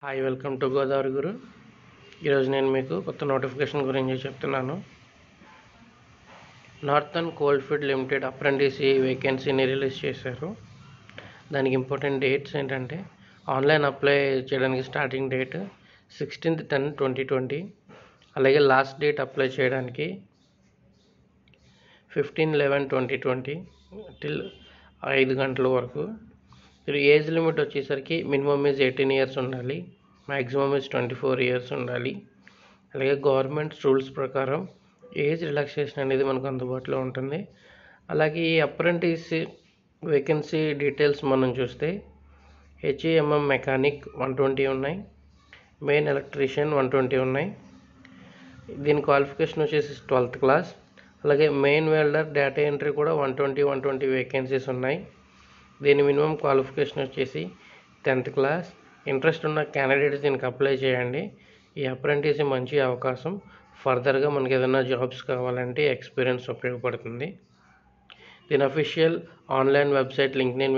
Hi welcome to Godavari Guru. ఈరోజు నేను మీకు కొత్త నోటిఫికేషన్ గురించి చెప్తున్నాను. నార్థన్ కోల్ఫీల్డ్ లిమిటెడ్ అప్రెంటిస్ వేకెన్సీని రిలీజ్ చేశారు. దానికి ఇంపార్టెంట్ డేట్స్ ఏంటంటే ఆన్లైన్ అప్లై చేయడానికి స్టార్టింగ్ డేట్ 16/10/2020, అలాగే లాస్ట్ డేట్ అప్లై చేయడానికి 15/11/2020 టిల్ 5 గంటల వరకు. ఏజ్ లిమిట్ వచ్చేసరికి మినిమమ్ ఏజ్ 18 ఇయర్స్ ఉండాలి, మ్యాక్సిమమ్ ఏజ్ 24 ఇయర్స్ ఉండాలి. అలాగే గవర్నమెంట్ రూల్స్ ప్రకారం ఏజ్ రిలాక్సేషన్ అనేది మనకు అందుబాటులో ఉంటుంది. అలాగే ఈ అప్రెంటిస్ వేకెన్సీ డీటెయిల్స్ మనం చూస్తే హెచ్ఈఎంఎం మెకానిక్ 120 ఉన్నాయి, మెయిన్ ఎలక్ట్రీషియన్ 120 ఉన్నాయి. దీని క్వాలిఫికేషన్ వచ్చేసి 12th క్లాస్. అలాగే మెయిన్ వెల్డర్, డేటా ఎంట్రీ కూడా 120 వేకెన్సీస్ ఉన్నాయి. దీని మినిమం క్వాలిఫికేషన్ వచ్చేసి 10th క్లాస్. ఇంట్రెస్ట్ ఉన్న క్యాండిడేట్స్ దీనికి అప్లై చేయండి. ఈ అప్రెంటిస్ మంచి అవకాశం. ఫర్దర్గా మనకి ఏదైనా జాబ్స్ కావాలంటే ఎక్స్పీరియన్స్ ఉపయోగపడుతుంది. దీని అఫీషియల్ ఆన్లైన్ వెబ్సైట్ లింక్ నేను